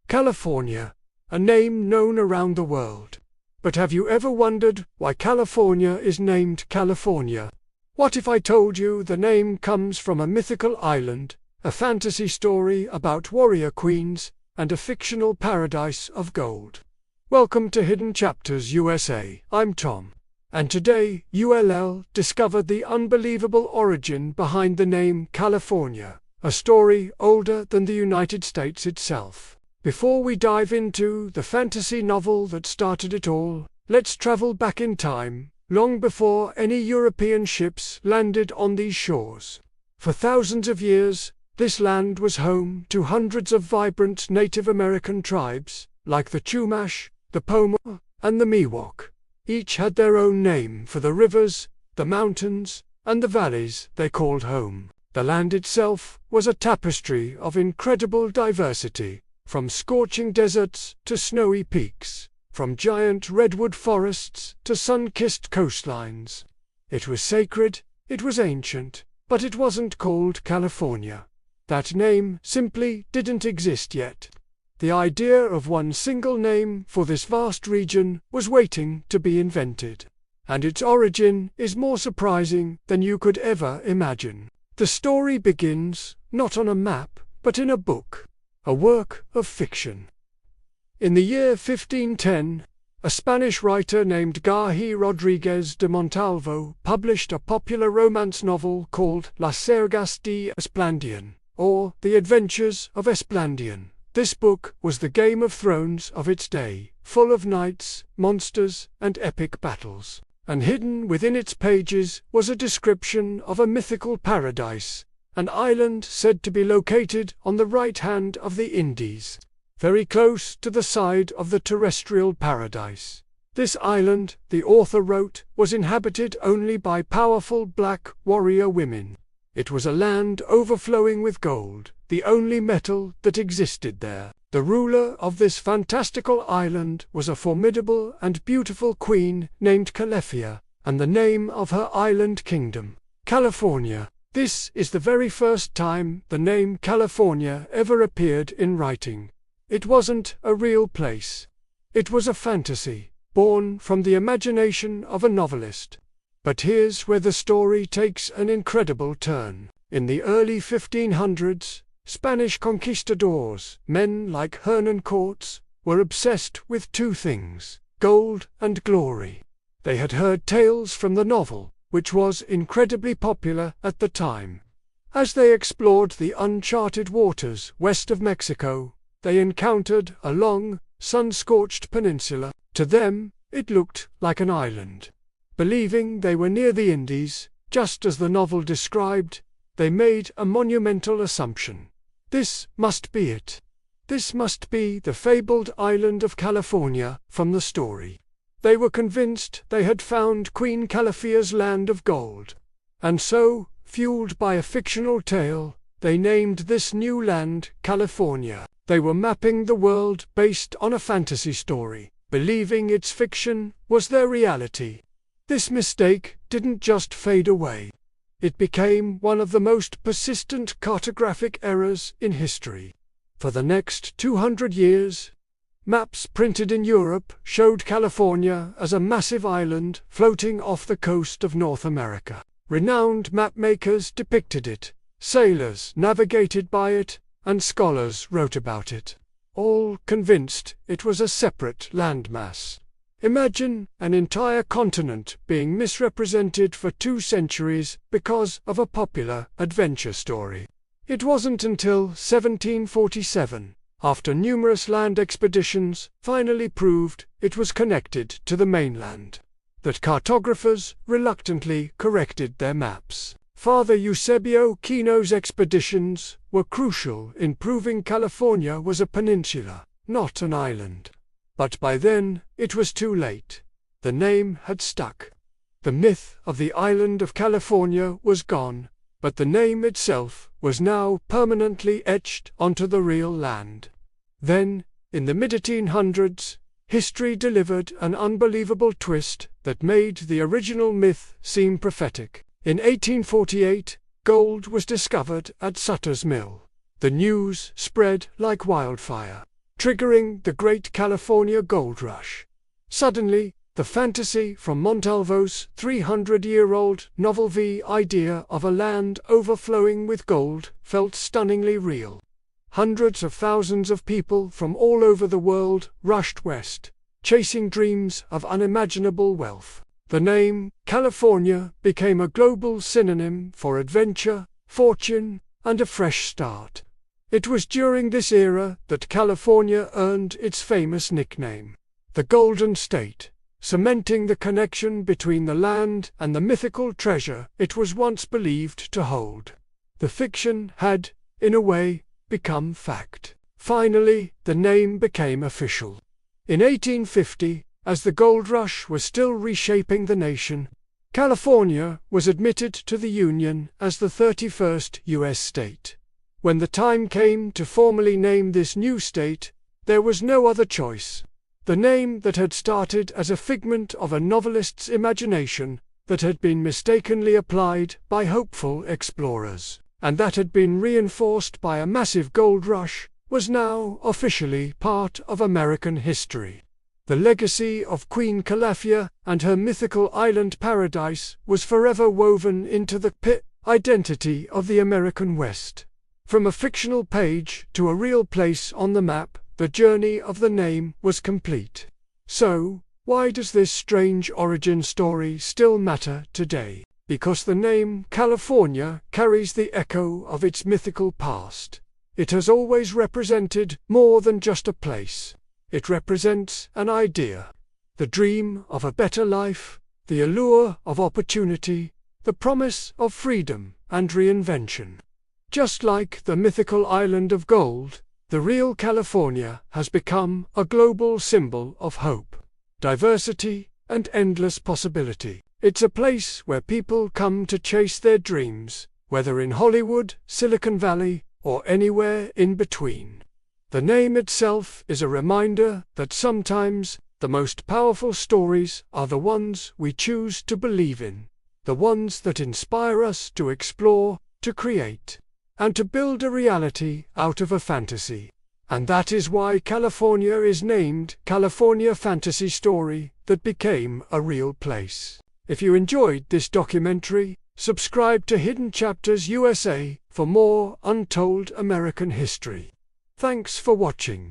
California, a name known around the world. But have you ever wondered why California is named California? What if I told you the name comes from a mythical island, a fantasy story about warrior queens, and a fictional paradise of gold? Welcome to Hidden Chapters USA. I'm Tom. And today, ULL discovered the unbelievable origin behind the name California, a story older than the United States itself. Before we dive into the fantasy novel that started it all, let's travel back in time, long before any European ships landed on these shores. For thousands of years, this land was home to hundreds of vibrant Native American tribes, like the Chumash, the Poma, and the Miwok. Each had their own name for the rivers, the mountains, and the valleys they called home. The land itself was a tapestry of incredible diversity, from scorching deserts to snowy peaks, from giant redwood forests to sun-kissed coastlines. It was sacred, it was ancient, but it wasn't called California. That name simply didn't exist yet. The idea of one single name for this vast region was waiting to be invented. And its origin is more surprising than you could ever imagine. The story begins, not on a map, but in a book. A work of fiction. In the year 1510, a Spanish writer named Garci Rodriguez de Montalvo published a popular romance novel called Las Sergas de Esplandian, or The Adventures of Esplandian. This book was the Game of Thrones of its day, full of knights, monsters, and epic battles. And hidden within its pages was a description of a mythical paradise, an island said to be located on the right hand of the Indies, very close to the side of the terrestrial paradise. This island, the author wrote, was inhabited only by powerful black warrior women. It was a land overflowing with gold, the only metal that existed there. The ruler of this fantastical island was a formidable and beautiful queen named Calafia, and the name of her island kingdom, California. This is the very first time the name California ever appeared in writing. It wasn't a real place. It was a fantasy, born from the imagination of a novelist. But here's where the story takes an incredible turn. In the early 1500s, Spanish conquistadors, men like Hernan Cortes, were obsessed with two things: gold and glory. They had heard tales from the novel, which was incredibly popular at the time. As they explored the uncharted waters west of Mexico, they encountered a long, sun-scorched peninsula. To them, it looked like an island. Believing they were near the Indies, just as the novel described, they made a monumental assumption. This must be it. This must be the fabled island of California from the story. They were convinced they had found Queen Calafia's land of gold. And so, fueled by a fictional tale, they named this new land California. They were mapping the world based on a fantasy story, believing its fiction was their reality. This mistake didn't just fade away. It became one of the most persistent cartographic errors in history. For the next 200 years, maps printed in Europe showed California as a massive island floating off the coast of North America. Renowned mapmakers depicted it, sailors navigated by it, and scholars wrote about it, all convinced it was a separate landmass. Imagine an entire continent being misrepresented for 2 centuries because of a popular adventure story. It wasn't until 1747, after numerous land expeditions finally proved it was connected to the mainland, that cartographers reluctantly corrected their maps. Father Eusebio Kino's expeditions were crucial in proving California was a peninsula, not an island. But by then, it was too late. The name had stuck. The myth of the island of California was gone, but the name itself was now permanently etched onto the real land. Then, in the mid-1800s, history delivered an unbelievable twist that made the original myth seem prophetic. In 1848, gold was discovered at Sutter's Mill. The news spread like wildfire. triggering the Great California Gold Rush. Suddenly, the fantasy from Montalvo's 300-year-old novel, the idea of a land overflowing with gold, felt stunningly real. Hundreds of thousands of people from all over the world rushed west, chasing dreams of unimaginable wealth. The name California became a global synonym for adventure, fortune, and a fresh start. It was during this era that California earned its famous nickname, the Golden State, cementing the connection between the land and the mythical treasure it was once believed to hold. The fiction had, in a way, become fact. Finally, the name became official. In 1850, as the gold rush was still reshaping the nation, California was admitted to the Union as the 31st U.S. state. When the time came to formally name this new state, there was no other choice. The name that had started as a figment of a novelist's imagination, that had been mistakenly applied by hopeful explorers, and that had been reinforced by a massive gold rush, was now officially part of American history. The legacy of Queen Calafia and her mythical island paradise was forever woven into the identity of the American West. From a fictional page to a real place on the map, the journey of the name was complete. So, why does this strange origin story still matter today? Because the name California carries the echo of its mythical past. It has always represented more than just a place. It represents an idea, the dream of a better life, the allure of opportunity, the promise of freedom and reinvention. Just like the mythical island of gold, the real California has become a global symbol of hope, diversity, and endless possibility. It's a place where people come to chase their dreams, whether in Hollywood, Silicon Valley, or anywhere in between. The name itself is a reminder that sometimes the most powerful stories are the ones we choose to believe in, the ones that inspire us to explore, to create, and to build a reality out of a fantasy. And that is why California is named California Fantasy Story That Became a Real Place. If you enjoyed this documentary, subscribe to Hidden Chapters USA for more untold American history. Thanks for watching.